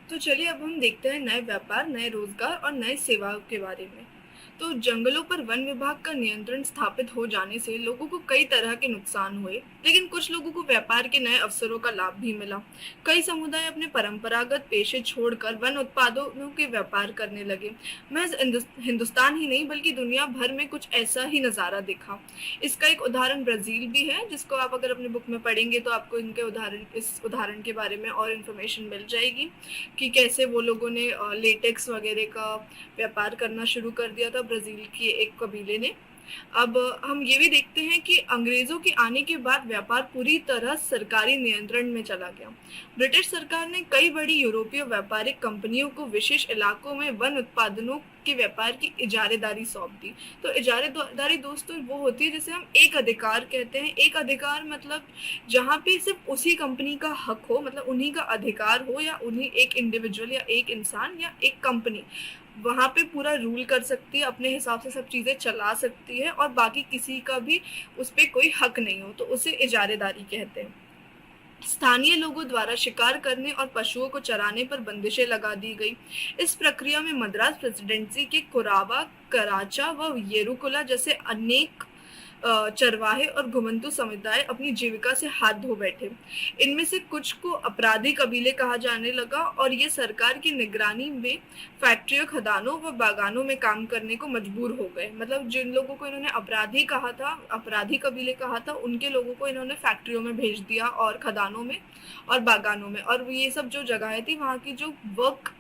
तो चलिए अब हम देखते हैं नए व्यापार, नए रोजगार और नए सेवाओं के बारे में। तो जंगलों पर वन विभाग का नियंत्रण स्थापित हो जाने से लोगों को कई तरह के नुकसान हुए, लेकिन कुछ लोगों को व्यापार के नए अवसरों का लाभ भी मिला। कई समुदाय अपने परंपरागत पेशे छोड़कर वन उत्पादों के व्यापार करने लगे। महज हिंदुस्तान ही नहीं बल्कि दुनिया भर में कुछ ऐसा ही नजारा दिखा। इसका एक उदाहरण ब्राजील भी है, जिसको आप अगर अपनी बुक में पढ़ेंगे तो आपको इस उदाहरण के बारे में और इन्फॉर्मेशन मिल जाएगी कि कैसे वो लोगों ने लेटेक्स वगैरह का व्यापार करना शुरू कर दिया था ब्राज़ील के एक कबीले ने। अब हम ये भी देखते हैं कि अंग्रेज़ों के आने के बाद व्यापार पूरी तरह सरकारी नियंत्रण में चला गया। ब्रिटिश सरकार ने कई बड़ी यूरोपीय व्यापारिक कंपनियों को विशेष इलाकों में वन उत्पादनों के व्यापार की इजारेदारी सौंप दी। तो इजारेदारी दोस्तों वो होती है जिसे हम एक अधिकार कहते हैं। एक अधिकार मतलब जहाँ पे सिर्फ उसी कंपनी का हक हो, मतलब उन्हीं का अधिकार हो, या उन्हीं एक इंडिविजुअल या एक इंसान या एक कंपनी वहाँ पे पूरा रूल कर सकती है, अपने हिसाब से सब चीज़ें चला सकती है और बाकी किसी का भी उस पर कोई हक नहीं हो, तो उसे इजारेदारी कहते हैं। स्थानीय लोगों द्वारा शिकार करने और पशुओं को चराने पर बंदिशें लगा दी गई। इस प्रक्रिया में मद्रास प्रेसिडेंसी के कोरावा, कराचा व येरुकुला जैसे अनेक चरवाहे और घुमंतू समुदाय अपनी जीविका से हाथ धो बैठे। इनमें से कुछ को अपराधी कबीले कहा जाने लगा और ये सरकार की निगरानी में फैक्ट्रियों, खदानों व बागानों में काम करने को मजबूर हो गए। मतलब जिन लोगों को इन्होंने अपराधी कहा था, अपराधी कबीले कहा था, उनके लोगों को इन्होंने फैक्ट्रियों में भेज दिया और खदानों में और बागानों में। और ये सब जो जगहें थी, वहाँ की जो वर्क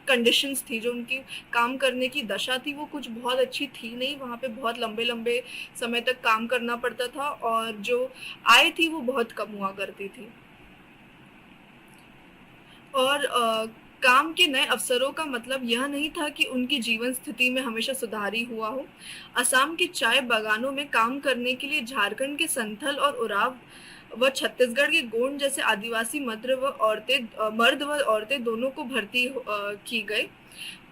कंडीशंस थी, जो उनकी काम करने की दशा थी, वो कुछ बहुत अच्छी थी नहीं। वहाँ पे बहुत लंबे लंबे समय तक काम करना पड़ता था और जो आय थी वो बहुत कम हुआ करती थी। और काम के नए अवसरों का मतलब यह नहीं था कि उनकी जीवन स्थिति में हमेशा सुधार ही हुआ हो। असम के चाय बागानों में काम करने के लिए झारखंड के संथल और उराव व छत्तीसगढ़ के गोंड जैसे आदिवासी मर्द व औरतें दोनों को भर्ती की गई।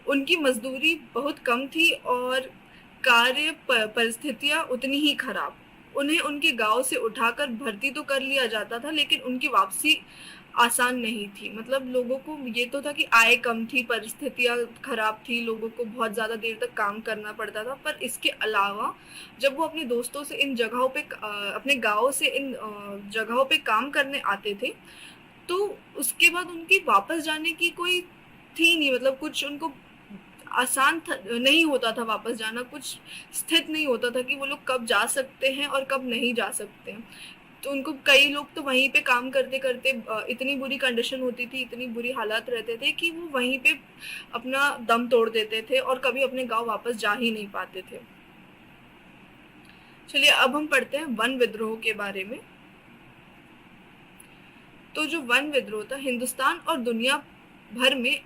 उनकी मजदूरी बहुत कम थी और कार्य परिस्थितियां उतनी ही खराब। उन्हें उनके गांव से उठाकर भर्ती तो कर लिया जाता था, लेकिन उनकी वापसी आसान नहीं थी। मतलब लोगों को ये तो था कि आय कम थी, परिस्थितियां खराब थी, लोगों को बहुत ज़्यादा देर तक काम करना पड़ता था, पर इसके अलावा जब वो अपने दोस्तों से इन जगहों पे अपने गाँव से इन जगहों पे काम करने आते थे, तो उसके बाद उनकी वापस जाने की कोई थी नहीं। मतलब कुछ उनको नहीं होता था वापस जाना, कुछ स्थित नहीं होता था कि वो लोग कब जा सकते हैं और कब नहीं जा सकते हैं। तो उनको कई लोग तो वहीं पे काम करते करते इतनी बुरी कंडीशन होती थी, इतनी बुरी हालात रहते थे कि वो वहीं पे अपना दम तोड़ देते थे और कभी अपने गांव वापस जा ही नहीं पाते थे। चलिए अब हम पढ़ते हैं वन विद्रोह के बारे में। तो जो वन विद्रोह था, हिंदुस्तान और दुनिया भर में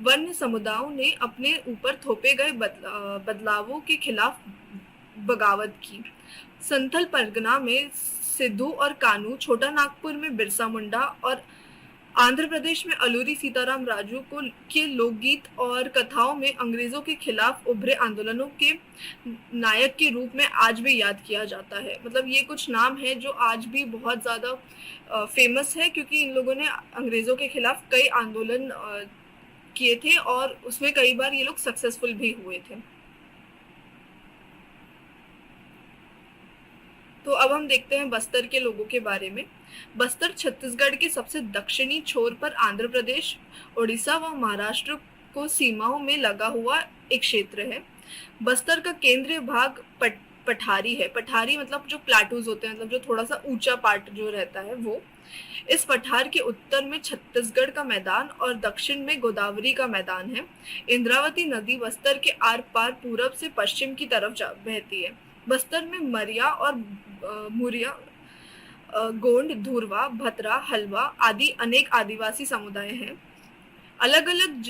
वन्य समुदायों ने अपने ऊपर थोपे गए बदलावों के खिलाफ बगावत की। संथल परगना में सिद्धू और कानू, छोटा नागपुर में बिरसा मुंडा और आंध्र प्रदेश में अलूरी सीताराम राजू को के लोकगीत और कथाओं में अंग्रेजों के खिलाफ उभरे आंदोलनों के नायक के रूप में आज भी याद किया जाता है। मतलब ये कुछ नाम है जो आज भी बहुत ज़्यादा फेमस है, क्योंकि इन लोगों ने अंग्रेज़ों के खिलाफ कई आंदोलन किए थे और उसमें कई बार ये लोग सक्सेसफुल भी हुए थे। तो अब हम देखते हैं बस्तर के लोगों के बारे में। बस्तर छत्तीसगढ़ के सबसे दक्षिणी छोर पर आंध्र प्रदेश, उड़ीसा व महाराष्ट्र को सीमाओं में लगा हुआ एक क्षेत्र है। बस्तर का केंद्रीय भाग पठारी है। पठारी मतलब जो प्लाटूज होते हैं, मतलब जो थोड़ा सा ऊंचा पार्ट जो रहता है वो। इस पठार के उत्तर में छत्तीसगढ़ का मैदान और दक्षिण में गोदावरी का मैदान है। इंद्रावती नदी बस्तर के आर पार पूरब से पश्चिम की तरफ बहती है। बस्तर में मरिया और मुरिया, गोंड, धुरवा, भतरा, हलवा आदि अनेक आदिवासी समुदाय हैं। अलग अलग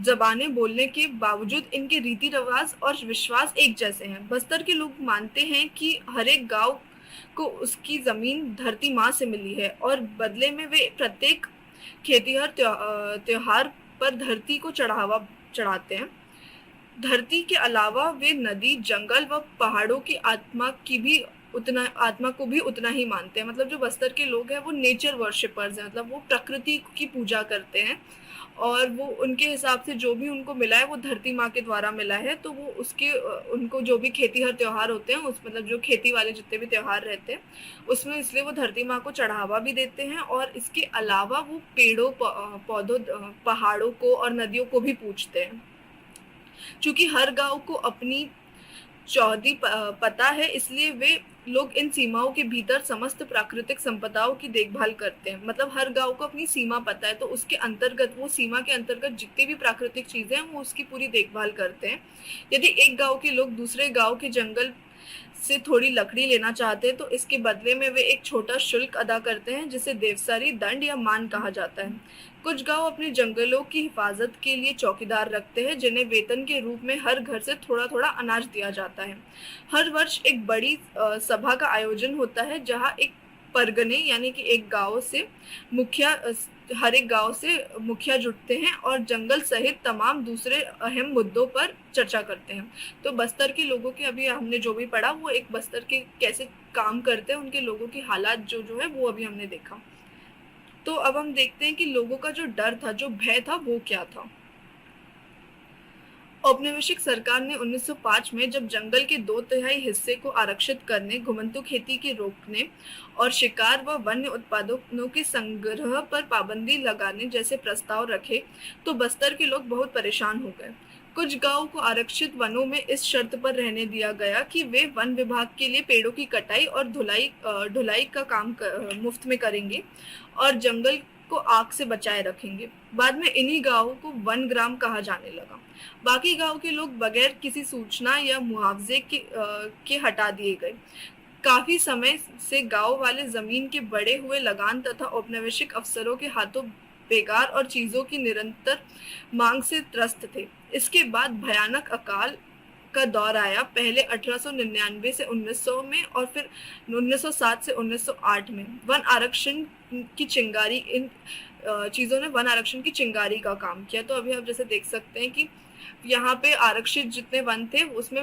जबानें बोलने के बावजूद इनके रीति रिवाज और विश्वास एक जैसे हैं। बस्तर के लोग मानते हैं कि हर एक गांव को उसकी जमीन धरती माँ से मिली है और बदले में वे प्रत्येक खेतीहर त्योहार पर धरती को चढ़ावा चढ़ाते हैं। धरती के अलावा वे नदी, जंगल व पहाड़ों की आत्मा की भी उतना आत्मा को भी उतना ही मानते हैं। मतलब जो बस्तर के लोग हैं वो नेचर वर्शिपर्स हैं, मतलब वो प्रकृति की पूजा करते हैं और वो उनके हिसाब से जो भी उनको मिला है वो धरती माँ के द्वारा मिला है, तो वो उसके उनको जो भी खेती हर त्योहार होते हैं उस मतलब जो खेती वाले जितने भी त्योहार रहते हैं उसमें इसलिए वो धरती माँ को चढ़ावा भी देते हैं और इसके अलावा वो पेड़ों पौधों पहाड़ों को और नदियों को भी पूजते हैं। चूंकि हर गांव को अपनी चौहदी पता है, इसलिए वे लोग इन सीमाओं के भीतर समस्त प्राकृतिक संपदाओं की देखभाल करते हैं। मतलब हर गांव को अपनी सीमा पता है, तो उसके अंतर्गत वो सीमा के अंतर्गत जितनी भी प्राकृतिक चीजें हैं वो उसकी पूरी देखभाल करते हैं। यदि एक गांव के लोग दूसरे गांव के जंगल से थोड़ी लकड़ी लेना चाहते हैं तो इसके बदले में वे एक छोटा शुल्क अदा करते हैं जिसे देवसारी दंड या मान कहा जाता है। कुछ गांव अपने जंगलों की हिफाजत के लिए चौकीदार रखते हैं जिन्हें वेतन के रूप में हर घर से थोड़ा थोड़ा अनाज दिया जाता है। हर वर्ष एक बड़ी सभा का आयोजन होता है जहां एक परगने यानी कि एक गांव से मुखिया हर एक गांव से मुखिया जुटते हैं और जंगल सहित तमाम दूसरे अहम मुद्दों पर चर्चा करते हैं। तो बस्तर के लोगों के अभी हमने जो भी पढ़ा वो एक बस्तर के कैसे काम करते हैं उनके लोगों की हालात जो जो है वो अभी हमने देखा। तो अब हम देखते हैं कि लोगों का जो डर था, जो भय था, वो क्या था। औपनिवेशिक सरकार ने 1905 में जब जंगल के 2/3 हिस्से को आरक्षित करने, घुमंतू खेती की रोकने और शिकार व वन्य उत्पादों के संग्रह पर पाबंदी लगाने जैसे प्रस्ताव रखे तो बस्तर के लोग बहुत परेशान हो गए। कुछ गांवों को आरक्षित वनों में इस शर्त पर रहने दिया गया कि वे वन विभाग के लिए पेड़ों की कटाई और ढुलाई का काम मुफ्त में करेंगे और जंगल को आग से बचाए रखेंगे। बाद में इन्हीं गांवों को वन ग्राम कहा जाने लगा। बाकी गांव के लोग बगैर किसी सूचना या मुआवजे के हटा दिए गए। काफी समय से गांव वाले जमीन के बढ़े हुए लगान तथा औपनिवेशिक अफसरों के हाथों बेकार और चीजों की निरंतर मांग से त्रस्त थे। इसके बाद भयानक अकाल का दौर आया, पहले 1899 से 1900 में और फिर 1907 से 1908 में। वन आरक्षण की चिंगारी इन चीजों ने वन आरक्षण की चिंगारी का काम किया। तो अभी आप जैसे देख सकते हैं कि यहाँ पे आरक्षित जितने वन थे उसमें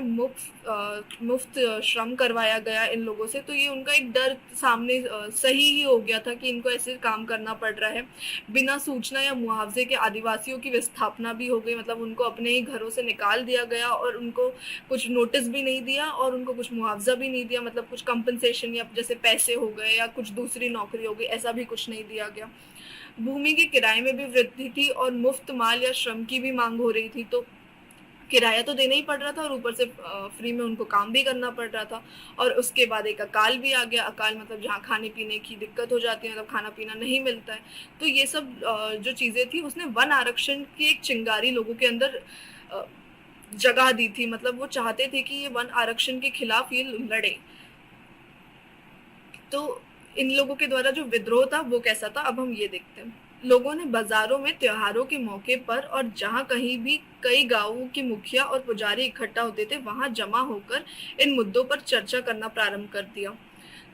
मुफ्त श्रम करवाया गया इन लोगों से, तो ये उनका एक डर सामने सही ही हो गया था कि इनको ऐसे काम करना पड़ रहा है। बिना सूचना या मुआवजे के आदिवासियों की विस्थापना भी हो गई, मतलब उनको अपने ही घरों से निकाल दिया गया और उनको कुछ नोटिस भी नहीं दिया और उनको कुछ मुआवजा भी नहीं दिया, मतलब कुछ कंपनसेशन या जैसे पैसे हो गए या कुछ दूसरी नौकरी हो गई, ऐसा भी कुछ नहीं दिया गया। भूमि के किराए में भी वृद्धि थी और मुफ्त माल या श्रम की भी मांग हो रही थी, तो किराया तो देना ही पड़ रहा था और ऊपर से फ्री में उनको काम भी करना पड़ रहा था। और उसके बाद एक अकाल भी आ गया। अकाल मतलब जहाँ खाने पीने की दिक्कत हो जाती है, मतलब खाना पीना नहीं मिलता है। तो ये सब जो चीज़ें थी उसने वन आरक्षण की एक चिंगारी लोगों के अंदर जगा दी थी। मतलब वो चाहते थे कि ये वन आरक्षण के खिलाफ ये लड़े। तो इन लोगों के द्वारा जो विद्रोह था वो कैसा था, अब हम ये देखते हैं। लोगों ने बाजारों में त्योहारों के मौके पर और जहां कहीं भी कई गांवों के मुखिया और पुजारी इकट्ठा होते थे वहां जमा होकर इन मुद्दों पर चर्चा करना प्रारंभ कर दिया।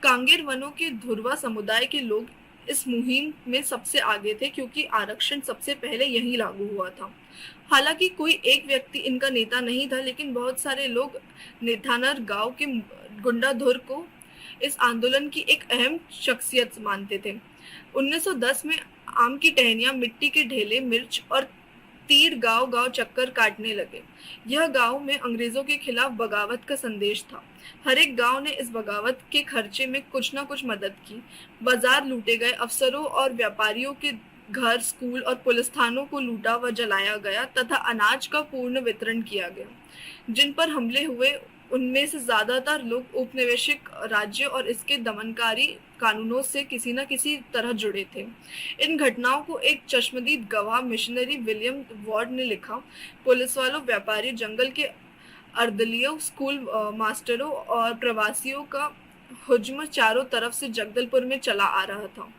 कांगेर वनों के धुरवा समुदाय के लोग इस मुहिम में सबसे आगे थे क्योंकि आरक्षण सबसे पहले यहीं लागू हुआ था। हालांकि कोई एक व्यक्ति इनका नेता नहीं था, लेकिन बहुत सारे लोग नेथानर गांव के गुंडाधुर को इस आंदोलन की एक अहम शख्सियत मानते थे। 1910 में आम की टहनियां, मिट्टी के ढेले, मिर्च और तीर गांव गांव चक्कर काटने लगे। यह गांव में अंग्रेजों के खिलाफ बगावत का संदेश था। हर एक गांव ने इस बगावत के खर्चे में कुछ न कुछ मदद की। बाजार लूटे गए, अफसरों और व्यापारियों के घर, स्कूल और पुलिस थानों को लूटा व जलाया गया तथा अनाज का पूर्ण वितरण किया गया। जिन पर हमले हुए उनमें से ज्यादातर लोग उपनिवेशिक राज्य और इसके दमनकारी कानूनों से किसी न किसी तरह जुड़े थे। इन घटनाओं को एक चश्मदीद गवाह मिशनरी विलियम वार्ड ने लिखा। पुलिस वालों, व्यापारी, जंगल के अर्दलियों, स्कूल मास्टरों और प्रवासियों का हुज्म चारों तरफ से जगदलपुर में चला आ रहा था।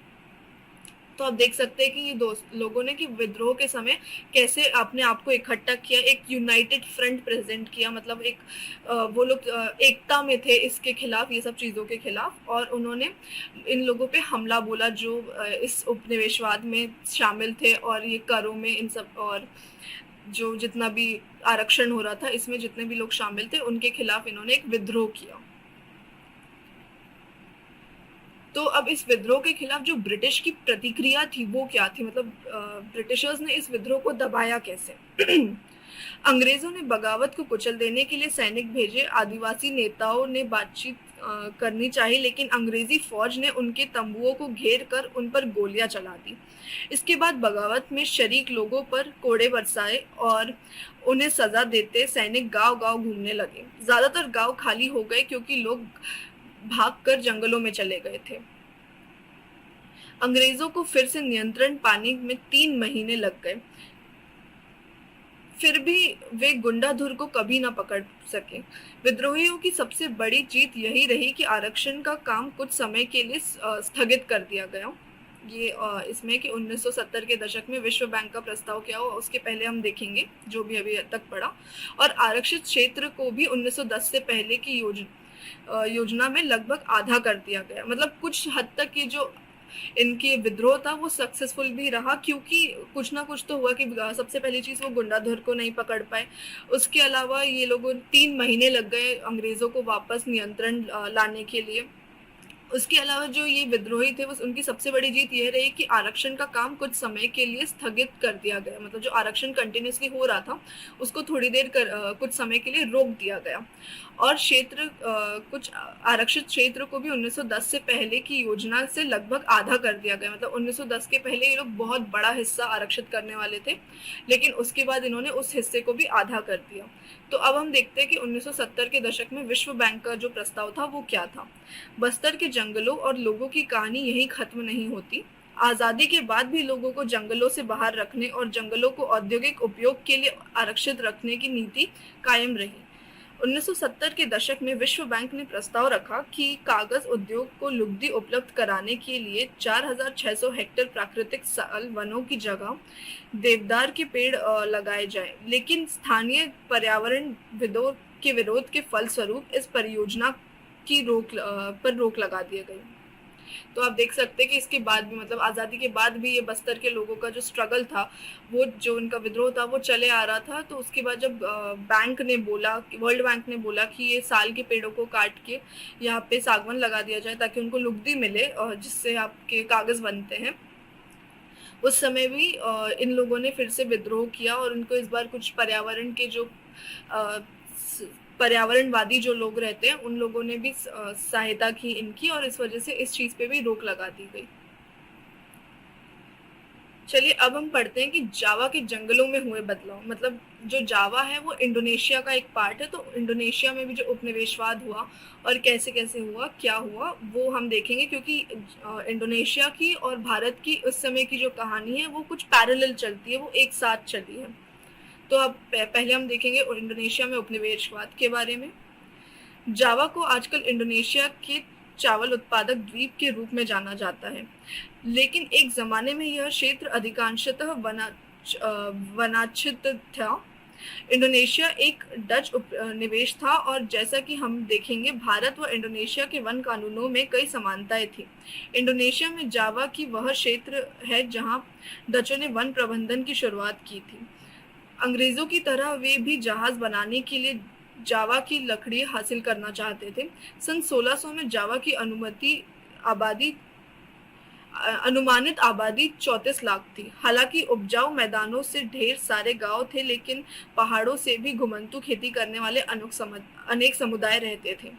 तो आप देख सकते हैं कि ये दोस्त लोगों ने कि विद्रोह के समय कैसे अपने आप को इकट्ठा किया, एक यूनाइटेड फ्रंट प्रेजेंट किया। मतलब एक वो लोग एकता में थे इसके खिलाफ, ये सब चीज़ों के खिलाफ, और उन्होंने इन लोगों पे हमला बोला जो इस उपनिवेशवाद में शामिल थे और ये करों में इन सब और जो जितना भी आरक्षण हो रहा था इसमें जितने भी लोग शामिल थे उनके खिलाफ इन्होंने एक विद्रोह किया। तो अब इस विद्रोह के खिलाफ जो ब्रिटिश की प्रतिक्रिया थी वो क्या थी, मतलब ब्रिटिशर्स ने इस विद्रोह को दबाया कैसे? अंग्रेजों ने बगावत को कुचल देने के लिए सैनिक भेजे। आदिवासी नेताओं ने बातचीत करनी चाहिए, लेकिन अंग्रेजी फौज ने उनके तंबुओं को घेर कर उन पर गोलियां चला दी। इसके बाद बगावत में शरीक लोगों पर कोड़े बरसाए और उन्हें सजा देते सैनिक गांव-गांव घूमने लगे। ज्यादातर गांव खाली हो गए क्योंकि लोग भागकर जंगलों में चले गए थे। अंग्रेजों को फिर से नियंत्रण पाने में 3 महीने लग गए। फिर भी वे गुंडाधुर को कभी न पकड़ सके। विद्रोहियों की सबसे बड़ी जीत यही रही कि आरक्षण का काम कुछ समय के लिए स्थगित कर दिया गया। ये इसमें कि 1970 के दशक में विश्व बैंक का प्रस्ताव क्या हुआ उसके पहले हम देखेंगे जो भी अभी तक पढ़ा। और आरक्षित क्षेत्र को भी 1910 से पहले की योजना में लगभग आधा कर दिया गया। मतलब कुछ हद तक ये जो इनकी विद्रोह था वो सक्सेसफुल भी रहा, क्योंकि कुछ ना कुछ तो हुआ कि सबसे पहली चीज वो गुंडाधुर को नहीं पकड़ पाए। उसके अलावा ये लोगों 3 महीने लग गए अंग्रेजों को वापस नियंत्रण लाने के लिए। उसके अलावा जो ये विद्रोही थे वो उनकी सबसे बड़ी जीत ये रही कि आरक्षण का काम कुछ समय के लिए स्थगित कर दिया गया। मतलब जो आरक्षण कंटिन्यूसली हो रहा था उसको थोड़ी देर कुछ समय के लिए रोक दिया गया। और कुछ आरक्षित क्षेत्र को भी 1910 से पहले की योजना से लगभग आधा कर दिया गया। मतलब 1910 के पहले ये लोग बहुत बड़ा हिस्सा आरक्षित करने वाले थे, लेकिन उसके बाद इन्होंने उस हिस्से को भी आधा कर दिया। तो अब हम देखते हैं कि 1970 के दशक में विश्व बैंक का जो प्रस्ताव था वो क्या था। बस्तर के जंगलों और लोगों की कहानी यहीं खत्म नहीं होती। आजादी के बाद भी लोगों को जंगलों से बाहर रखने और जंगलों को औद्योगिक उपयोग के लिए आरक्षित रखने की नीति कायम रही। 1970 के दशक में विश्व बैंक ने प्रस्ताव रखा कि कागज उद्योग को लुगदी उपलब्ध कराने के लिए 4,600 हेक्टेयर प्राकृतिक साल वनों की जगह देवदार के पेड़ लगाए जाएं, लेकिन स्थानीय पर्यावरणविदों के विरोध के फलस्वरूप इस परियोजना की रोक लगा दी गई। तो आप देख सकते हैं कि इसके बाद भी, मतलब आज़ादी के बाद भी ये बस्तर के लोगों का जो स्ट्रगल था, वो जो उनका विद्रोह था वो चले आ रहा था। तो उसके बाद जब वर्ल्ड बैंक ने बोला कि ये साल के पेड़ों को काट के यहाँ पे सागवन लगा दिया जाए ताकि उनको लुगदी मिले और जिससे आपके कागज़ बनते हैं, उस समय भी इन लोगों ने फिर से विद्रोह किया और उनको इस बार कुछ पर्यावरणवादी जो लोग रहते हैं उन लोगों ने भी सहायता की इनकी, और इस वजह से इस चीज पे भी रोक लगा दी गई। चलिए अब हम पढ़ते हैं कि जावा के जंगलों में हुए बदलाव। मतलब जो जावा है वो इंडोनेशिया का एक पार्ट है, तो इंडोनेशिया में भी जो उपनिवेशवाद हुआ और कैसे कैसे हुआ, क्या हुआ, वो हम देखेंगे, क्योंकि इंडोनेशिया की और भारत की उस समय की जो कहानी है वो कुछ पैरेलल चलती है, वो एक साथ चली है। तो अब पहले हम देखेंगे इंडोनेशिया में उपनिवेशवाद के बारे में। जावा को आजकल इंडोनेशिया के चावल उत्पादक द्वीप के रूप में जाना जाता है, लेकिन एक जमाने में यह क्षेत्र अधिकांशतः वनाच्छिद्र था। इंडोनेशिया एक डच उपनिवेश था और जैसा कि हम देखेंगे भारत व इंडोनेशिया के वन कानूनों में कई समानताएं थी। इंडोनेशिया में जावा की वह क्षेत्र है जहां डचों ने वन प्रबंधन की शुरुआत की थी। अंग्रेजों की तरह वे भी जहाज बनाने के लिए जावा की लकड़ी हासिल करना चाहते थे। सन 1600 में जावा की अनुमानित आबादी 34 लाख थी। हालांकि उपजाऊ मैदानों से ढेर सारे गांव थे, लेकिन पहाड़ों से भी घुमंतू खेती करने वाले अनेक समुदाय रहते थे।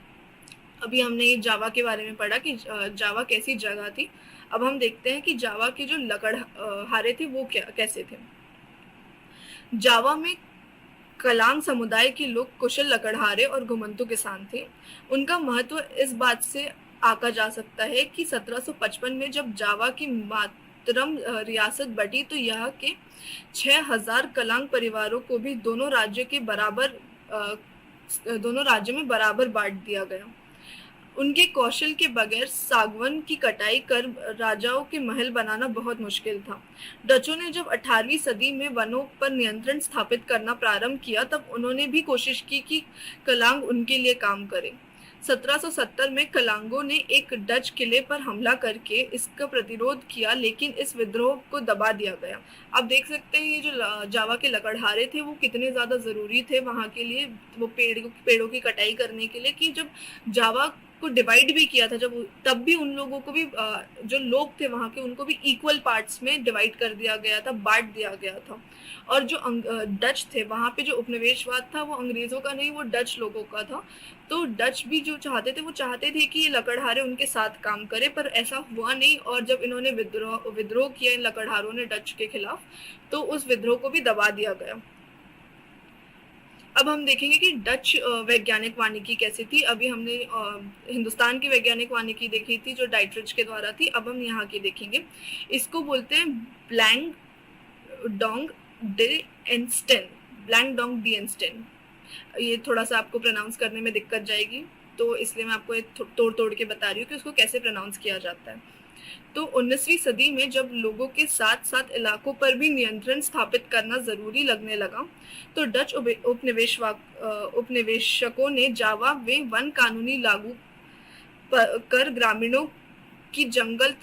अभी हमने ये जावा के बारे में पढ़ा कि जावा कैसी जगह थी। अब हम देखते हैं कि जावा के जो लकड़हारे थे वो कैसे थे। जावा में कलांग समुदाय के लोग कुशल लकड़हारे और घुमंतू किसान थे। उनका महत्व इस बात से आंका जा सकता है कि 1755 में जब जावा की मातरम रियासत बटी तो यहाँ के 6,000 कलांग परिवारों को भी दोनों राज्यों में बराबर बांट दिया गया। उनके कौशल के बगैर सागवन की कटाई कर राजाओं के महल बनाना बहुत मुश्किल था। डचों ने जब 18वीं सदी में वनों पर नियंत्रण स्थापित करना प्रारंभ किया तब उन्होंने भी कोशिश की कि कलांग उनके लिए काम करें। 1770 में कलांगों ने एक डच किले पर हमला करके इसका प्रतिरोध किया, लेकिन इस विद्रोह को दबा दिया गया। आप देख सकते हैं ये जो जावा के लकड़हारे थे वो कितने ज़्यादा ज़रूरी थे वहाँ के लिए, वो पेड़ों की कटाई करने के लिए, कि जब जावा को डिवाइड भी किया था, जब तब भी उन लोगों को भी जो लोग थे वहाँ के उनको भी इक्वल पार्ट्स में डिवाइड कर दिया गया था, बांट दिया गया था। और जो डच थे वहाँ पे जो उपनिवेशवाद था वो अंग्रेजों का नहीं, वो डच लोगों का था। तो डच भी जो चाहते थे वो चाहते थे कि ये लकड़हारे उनके साथ काम करे, पर ऐसा हुआ नहीं। और जब इन्होंने विद्रोह किया इन लकड़हारों ने डच के खिलाफ, तो उस विद्रोह को भी दबा दिया गया। अब हम देखेंगे कि डच वैज्ञानिक वानिकी कैसी थी। अभी हमने हिंदुस्तान की वैज्ञानिक वानिकी देखी थी जो डाइटरिच के द्वारा थी। अब हम यहाँ की देखेंगे। इसको बोलते हैं ब्लैंक डोंग डे एंस्टेन, ब्लैंक डोंग डी एंस्टेन। ये थोड़ा सा आपको प्रोनाउंस करने में दिक्कत जाएगी, तो इसलिए मैं आपको तोड़ तोड़ के बता रही हूँ कि उसको कैसे प्रोनाउंस किया जाता है। तो 19वीं सदी में जब लोगों के साथ साथ इलाकों पर भी नियंत्रण स्थापित करना जरूरी लगने लगा, तो डच उपनिवेशकों ने जावा में वन कानूनी लागू कर ग्रामीणों की जंगल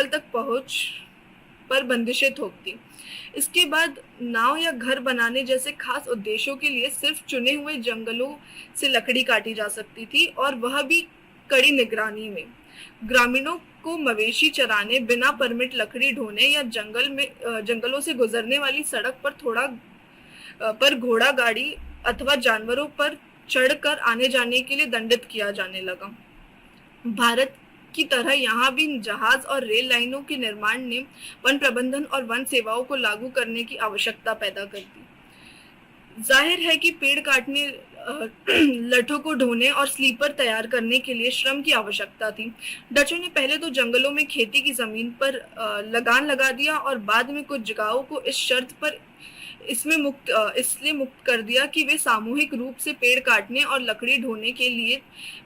तक पहुंच पर बंदिशें थोप दी। इसके बाद नाव या घर बनाने जैसे खास उद्देश्यों के लिए सिर्फ चुने हुए जंगलों से लकड़ी काटी जा सकती थी, और वह भी कड़ी निगरानी में। ग्रामीणों को मवेशी चराने, बिना परमिट लकड़ी ढोने या जंगलों से गुजरने वाली सड़क पर घोड़ा गाड़ी अथवा जानवरों पर चढ़कर आने जाने के लिए दंडित किया जाने लगा। भारत की तरह यहाँ भी जहाज और रेल लाइनों के निर्माण ने वन प्रबंधन और वन सेवाओं को लागू करने की आवश्यकता पैदा कर दी। जाहिर है कि पेड़ काटने, लठों को ढोने और स्लीपर तैयार करने के लिए श्रम की आवश्यकता थी। डचों ने पहले तो जंगलों में खेती की जमीन पर लगान लगा दिया, और बाद में कुछ जगहों को इस शर्त पर इसलिए मुक्त कर दिया कि वे सामूहिक रूप से पेड़ काटने और लकड़ी ढोने के लिए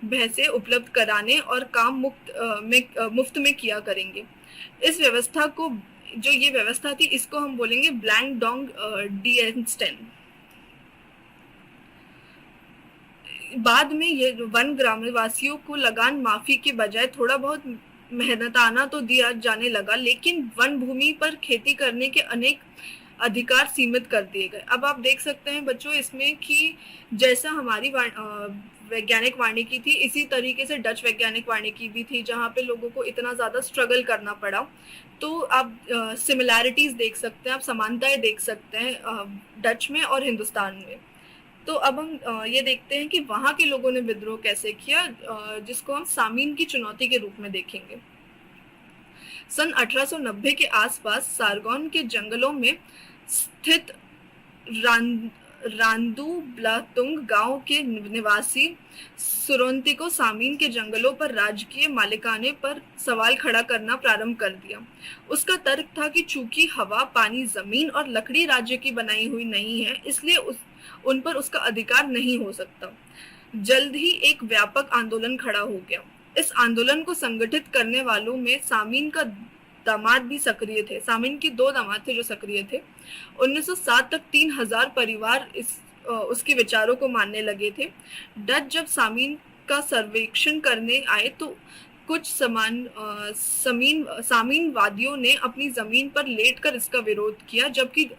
भैंसें उपलब्ध कराने और काम मुफ्त में किया करेंगे। इस व्यवस्था को, जो ये व्यवस्था थी, इसको हम बोलेंगे ब्लैंक डोंग डिएंस्टेन। बाद में ये वन ग्रामवासियों को लगान माफी के बजाय थोड़ा बहुत मेहनताना तो दिया जाने लगा, लेकिन वन भूमि पर खेती करने के अनेक अधिकार सीमित कर दिए गए। अब आप देख सकते हैं बच्चों इसमें कि जैसा हमारी वैज्ञानिक वानिकी थी, इसी तरीके से डच वैज्ञानिक वानिकी भी थी, जहाँ पे लोगों को इतना ज़्यादा स्ट्रगल करना पड़ा। तो आप सिमिलैरिटीज़ देख सकते हैं, आप समानताएं देख सकते हैं डच में और हिंदुस्तान में। तो अब हम ये देखते हैं कि वहाँ के लोगों ने विद्रोह कैसे किया, जिसको हम सामीन की चुनौती के रूप में देखेंगे। सन 1890 के आसपास सारगोन के जंगलों में स्थित रांदू ब्लातुंग गांव के निवासी सुरोंतिको सामीन के जंगलों पर राजकीय मालिकाने पर सवाल खड़ा करना प्रारंभ कर दिया। उसका तर्क था कि चूंकि हवा, पानी, जमीन और लकड़ी राज्य की बनाई हुई नहीं है, इसलिए उन पर उसका अधिकार नहीं हो सकता। जल्द ही एक व्यापक आंदोलन खड़ा हो गया। इस आंदोलन को संगठित करने वालों में सामीन का दामाद भी सक्रिय थे। सामीन के 2 दामाद थे जो सक्रिय थे। 1907 तक 3000 परिवार उसके विचारों को मानने लगे थे। डच जब सामीन का सर्वेक्षण करने आए तो कुछ सामीनवादियों ने अपनी जमीन पर लेटकर इसका विरोध किया, जबकि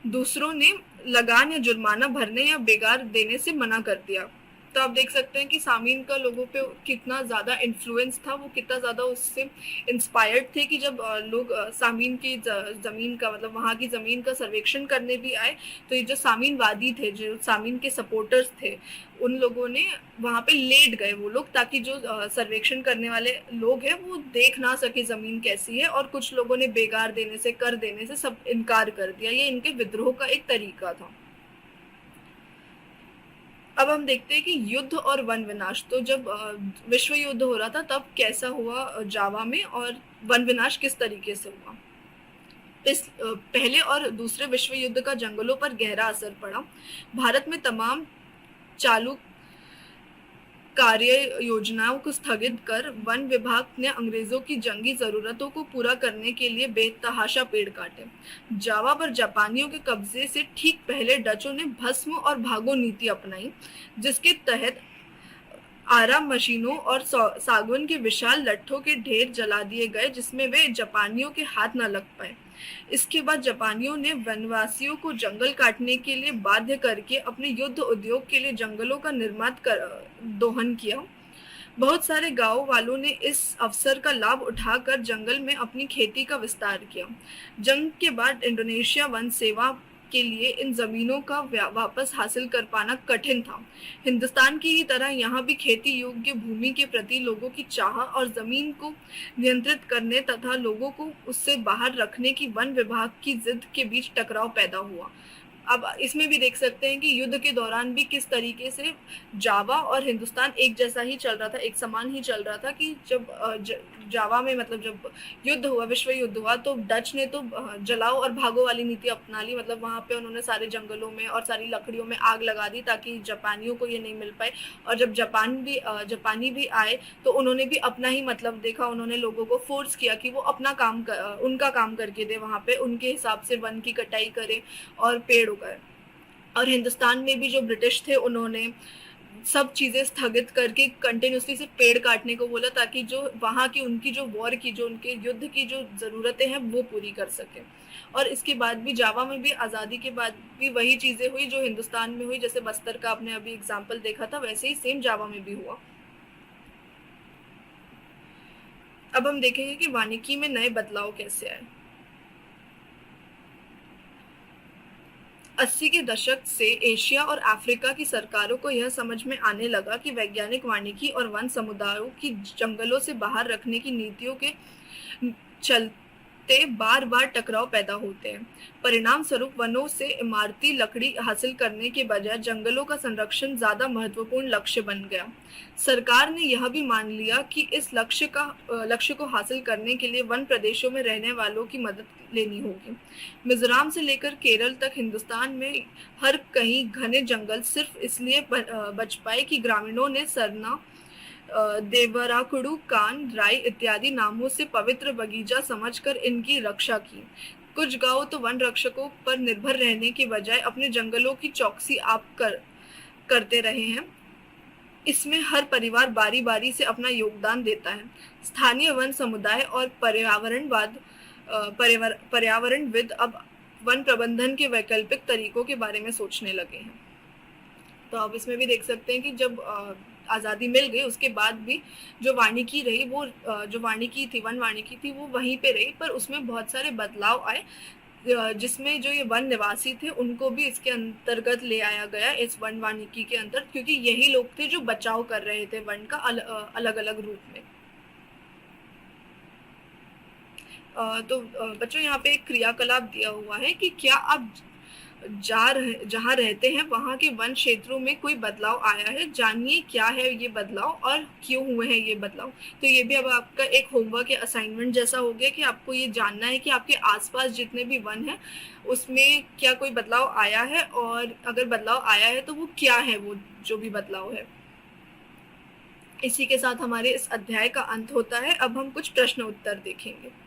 दूसरों ने लगान या जुर्माना भरने या बेगार देने से मना कर दिया। तो आप देख सकते हैं कि सामीन का लोगों पे कितना ज़्यादा इन्फ्लुएंस था, वो कितना ज़्यादा उससे इंस्पायर्ड थे कि जब लोग सामीन की ज़मीन का, मतलब वहाँ की ज़मीन का सर्वेक्षण करने भी आए, तो ये जो सामीनवादी थे, जो सामीन के सपोर्टर्स थे, उन लोगों ने वहाँ पे लेट गए वो लोग, ताकि जो सर्वेक्षण करने वाले लोग हैं वो देख ना सके ज़मीन कैसी है। और कुछ लोगों ने बेगार देने से, कर देने से सब इनकार कर दिया। ये इनके विद्रोह का एक तरीका था। अब हम देखते हैं कि युद्ध और वन विनाश। तो जब विश्व युद्ध हो रहा था तब कैसा हुआ जावा में, और वन विनाश किस तरीके से हुआ। इस पहले और दूसरे विश्व युद्ध का जंगलों पर गहरा असर पड़ा। भारत में तमाम चालू कार्य योजनाओं को स्थगित कर वन विभाग ने अंग्रेजों की जंगी जरूरतों को पूरा करने के लिए बेतहाशा पेड़ काटे। जावा पर जापानियों के कब्जे से ठीक पहले डचों ने भस्म और भागो नीति अपनाई, जिसके तहत आराम मशीनों और सागवान के विशाल लट्ठों के ढेर जला दिए गए, जिसमें वे जापानियों के हाथ न लग पाए। इसके बाद जापानियों ने वनवासियों को जंगल काटने के लिए बाध्य करके अपने युद्ध उद्योग के लिए जंगलों का निर्माण कर दोहन किया। बहुत सारे गांव वालों ने इस अवसर का लाभ उठाकर जंगल में अपनी खेती का विस्तार किया। जंग के बाद इंडोनेशिया वन सेवा के लिए इन जमीनों का वापस हासिल कर पाना कठिन था। हिंदुस्तान की ही तरह यहाँ भी खेती योग्य भूमि के प्रति लोगों की चाह और जमीन को नियंत्रित करने तथा लोगों को उससे बाहर रखने की वन विभाग की जिद के बीच टकराव पैदा हुआ। अब इसमें भी देख सकते हैं कि युद्ध के दौरान भी किस तरीके से जावा और हिंदुस्तान एक जैसा ही चल रहा था, एक समान ही चल रहा था कि जब जावा में मतलब जब युद्ध हुआ, विश्व युद्ध हुआ, तो डच ने तो जलाओ और भागो वाली नीति अपना ली। मतलब वहां पे उन्होंने सारे जंगलों में और सारी लकड़ियों में आग लगा दी ताकि जापानियों को ये नहीं मिल पाए। और जब जापानी भी आए तो उन्होंने भी अपना ही मतलब देखा, उन्होंने लोगों को फोर्स किया कि वो अपना उनका काम करके दे, वहां पे उनके हिसाब से वन की कटाई करें और पेड़ उगाए। और हिंदुस्तान में भी जो ब्रिटिश थे उन्होंने सब चीजें स्थगित करके कंटिन्यूसली से पेड़ काटने को बोला ताकि जो वहां की उनकी जो वॉर की जो उनके युद्ध की जो जरूरतें हैं वो पूरी कर सके। और इसके बाद भी जावा में भी आज़ादी के बाद भी वही चीजें हुई जो हिंदुस्तान में हुई। जैसे बस्तर का आपने अभी एग्जाम्पल देखा था, वैसे ही सेम जावा में भी हुआ। अब हम देखेंगे कि वानिकी में नए बदलाव कैसे आए। 80 के दशक से एशिया और अफ्रीका की सरकारों को यह समझ में आने लगा कि वैज्ञानिक वानिकी और वन समुदायों की जंगलों से बाहर रखने की नीतियों के चलते बार बार टकराव पैदा होते हैं। परिणाम स्वरूप वनों से इमारती लकड़ी हासिल करने के बजाय जंगलों का संरक्षण ज्यादा महत्वपूर्ण लक्ष्य बन गया। सरकार ने यह भी मान लिया कि इस लक्ष्य को हासिल करने के लिए वन प्रदेशों में रहने वालों की मदद लेनी होगी। मिजोरम से लेकर केरल तक हिंदुस्तान में हर कहीं घने जंगल सिर्फ इसलिए बच पाए कि ग्रामीणों ने सरना, देवराकुडु, कान, राई इत्यादि नामों से पवित्र बगीचा समझकर इनकी रक्षा की। कुछ गांव तो वन रक्षकों पर निर्भर रहने के बजाय अपने जंगलों की चौकसी करते रहे हैं। इसमें हर परिवार बारी बारी से अपना योगदान देता है। स्थानीय वन समुदाय और पर्यावरणविद अब वन प्रबंधन के वैकल्पिक तरीकों के बारे में सोचने लगे हैं। तो आप इसमें भी देख सकते हैं कि जब आज़ादी मिल गई उसके बाद भी जो वानिकी रही वो जो वानिकी थी, वन वानिकी थी, वो वहीं पे रही, पर उसमें बहुत सारे बदलाव आए जिसमें जो ये वन निवासी थे उनको भी इसके अंतर्गत ले आया गया, इस वन वानिकी के अंदर, क्योंकि यही लोग थे जो बचाव कर रहे थे वन का अलग अलग रूप में। तो बच्चों यहाँ पे एक क्रियाकलाप दिया हुआ है कि क्या आप जहाँ रहते हैं वहाँ के वन क्षेत्रों में कोई बदलाव आया है, जानिए क्या है ये बदलाव और क्यों हुए हैं ये बदलाव। तो ये भी अब आपका एक होमवर्क या असाइनमेंट जैसा हो गया कि आपको ये जानना है कि आपके आसपास जितने भी वन हैं उसमें क्या कोई बदलाव आया है, और अगर बदलाव आया है तो वो क्या है, वो जो भी बदलाव है। इसी के साथ हमारे इस अध्याय का अंत होता है। अब हम कुछ प्रश्न उत्तर देखेंगे।